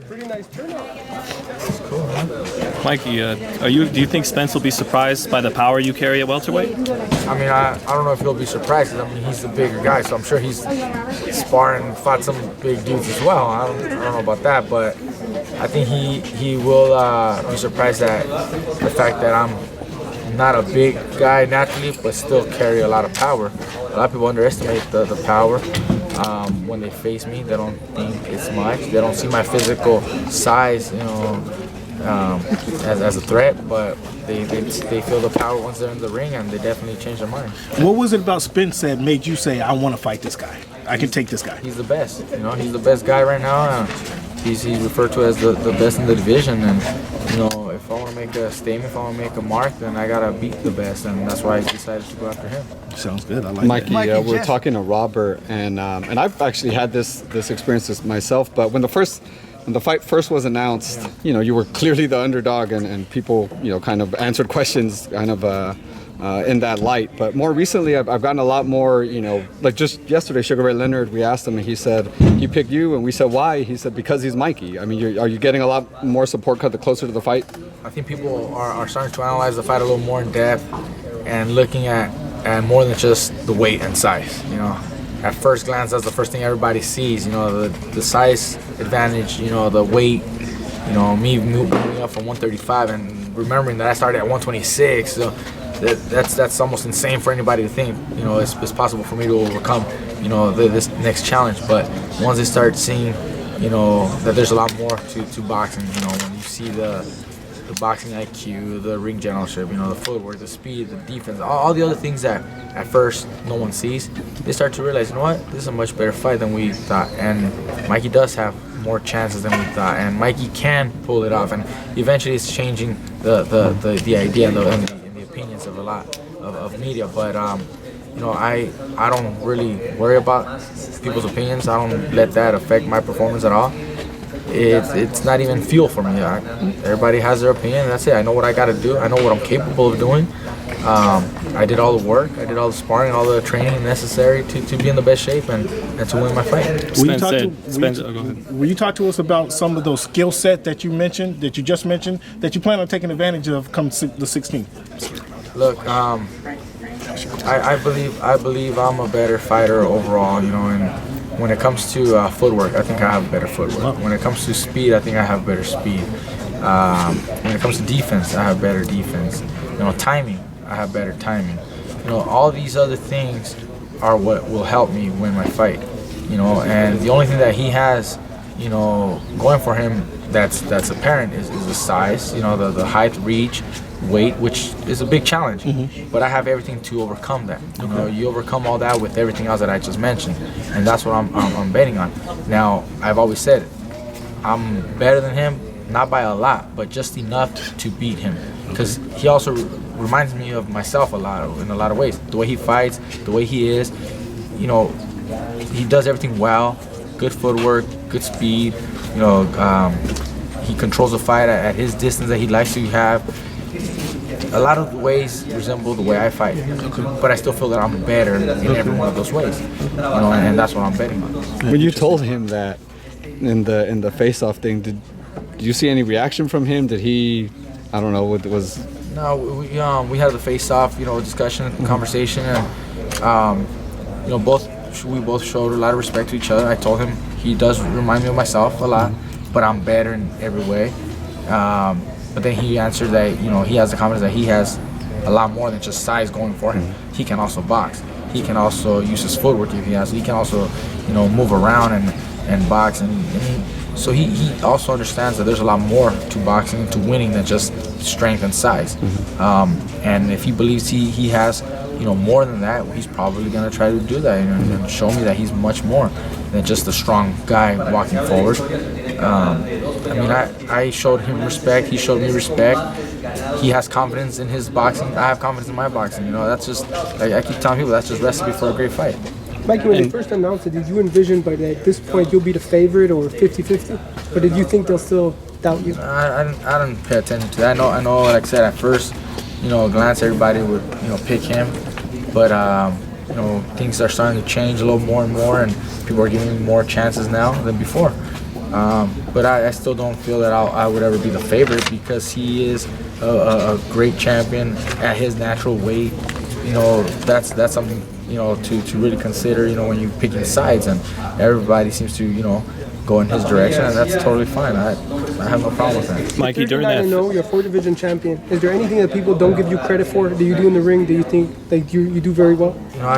Pretty nice turnout. That's cool, man. Mikey, do you think Spence will be surprised by the power you carry at welterweight? I mean, I don't know if he'll be surprised. 'Cause, I mean, he's the bigger guy, so I'm sure he's sparring, fought some big dudes as well. I don't know about that, but I think he will be surprised at the fact that I'm not a big guy naturally, but still carry a lot of power. A lot of people underestimate the power. When they face me, they don't think it's much. They don't see my physical size, as a threat, but they feel the power once they're in the ring, and they definitely change their mind. What was it about Spence that made you say, I want to fight this guy? I can take this guy. He's the best. He's the best guy right now. He's referred to as the best in the division, and if I want to make a statement, if I want to make a mark, then I gotta beat the best, and that's why I decided to go after him. Sounds good. I like Mikey, that. we're talking to Robert, and I've actually had this experience myself. But when the fight first was announced, you were clearly the underdog, and people kind of answered questions kind of in that light. But more recently, I've gotten a lot more, like just yesterday, Sugar Ray Leonard, we asked him, and he said he picked you, and we said why? He said because he's Mikey. I mean, are you getting a lot more support the closer to the fight? I think people are starting to analyze the fight a little more in depth and looking at more than just the weight and size. At first glance, that's the first thing everybody sees. The size advantage. The weight. Me moving up from 135 and remembering that I started at 126. So that's almost insane for anybody to think. It's possible for me to overcome. This next challenge. But once they start seeing, that there's a lot more to boxing. When you see the boxing IQ, the ring generalship, the footwork, the speed, the defense, all the other things that at first no one sees, they start to realize, this is a much better fight than we thought. And Mikey does have more chances than we thought, and Mikey can pull it off. And eventually, it's changing the idea and the opinions of a lot of media. But I don't really worry about people's opinions. I don't let that affect my performance at all. It's not even fuel for me. Everybody has their opinion. That's it. I know what I got to do. I know what I'm capable of doing. I did all the work. I did all the sparring, all the training necessary to be in the best shape and to win my fight. Will you talk to us about some of those skill set that you just mentioned, that you plan on taking advantage of come the 16th? Look, I believe I'm a better fighter overall. And when it comes to footwork, I think I have better footwork. When it comes to speed, I think I have better speed. When it comes to defense, I have better defense. Timing, I have better timing. All these other things are what will help me win my fight. And the only thing that he has, going for him that's apparent is the size. The height, reach, weight, which is a big challenge. But I have everything to overcome that. You overcome all that with everything else that I just mentioned, and that's what I'm betting on. Now, I've always said I'm better than him, not by a lot, but just enough to beat him, because he also reminds me of myself in a lot of ways. The way he fights, the way he is, he does everything well. Good footwork, good speed. He controls the fight at his distance that he likes to have. A lot of ways resemble the way I fight, but I still feel that I'm better in every one of those ways. And that's what I'm betting on. When you told him that in the face-off thing, did you see any reaction from him? Did he, I don't know, was? No, we had the face-off, discussion, conversation, and we both showed a lot of respect to each other. I told him he does remind me of myself a lot, but I'm better in every way. But then he answered that, he has the confidence that he has a lot more than just size going for him. He can also box. He can also use his footwork if he has. He can also, move around and box. And so he also understands that there's a lot more to boxing, to winning, than just strength and size. And if he believes he has, more than that, he's probably going to try to do that and show me that he's much more than just a strong guy walking forward. I showed him respect. He showed me respect. He has confidence in his boxing. I have confidence in my boxing. That's just, I keep telling people, that's just recipe for a great fight. Mikey, when they first announced it, did you envision by at this point you'll be the favorite or 50-50? Or did you think they'll still doubt you? I didn't pay attention to that. I know, like I said, at first, glance, everybody would, pick him. But, things are starting to change a little more and more, and people are giving me more chances now than before. but I still don't feel that I would ever be the favorite because he is a great champion at his natural weight. You know, that's something, you know, to really consider, you know, when you're picking sides, and everybody seems to, you know, go in his direction, and that's totally fine. I have no problem with that. Mikey, during that, you're a 4-division champion. Is there anything that people don't give you credit for? Do you do in the ring? Do you think like you do very well? You know,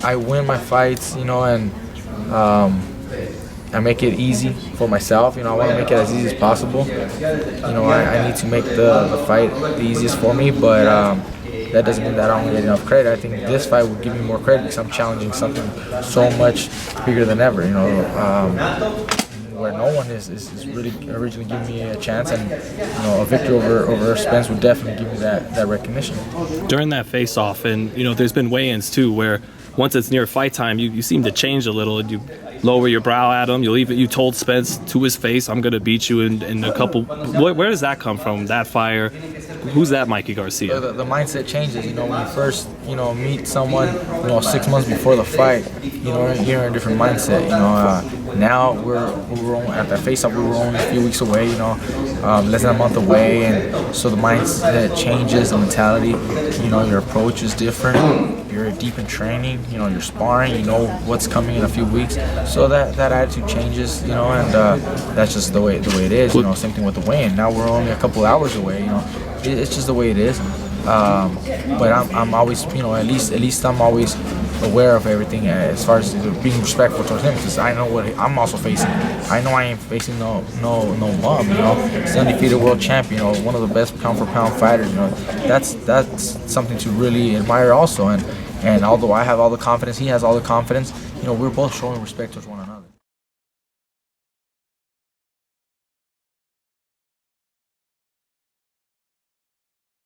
I win my fights, you know, and I make it easy for myself. You know, I want to make it as easy as possible. You know, I need to make the fight the easiest for me, but that doesn't mean that I don't get enough credit. I think this fight would give me more credit because I'm challenging something so much bigger than ever, you know, where no one is really originally giving me a chance, and, you know, a victory over Spence would definitely give me that recognition. during that face-off, and, you know, there's been weigh-ins too where once it's near fight time, you seem to change a little, and you lower your brow at him. You told Spence to his face, "I'm gonna beat you in a couple." Where does that come from? That fire? Who's that Mikey Garcia? The mindset changes. You know, when you first, you know, meet someone, you know, 6 months before the fight, you know, you're in a different mindset. You know, now we're only, at that face-off, we were only a few weeks away. You know, less than a month away, and so the mindset changes, the mentality. You know, your approach is different. You're deep in training. You know, you're sparring. You know what's coming in a few weeks. So that attitude changes. You know, and that's just the way it is. You know, same thing with the weigh-in. Now we're only a couple hours away. You know, it's just the way it is. But I'm always, you know, at least I'm always aware of everything as far as being respectful towards him, because I know what I'm also facing. I know I ain't facing no bum. You know, he's an undefeated world champion. You know, one of the best pound for pound fighters. You know, that's something to really admire also. And although I have all the confidence, he has all the confidence. You know, we're both showing respect towards one another.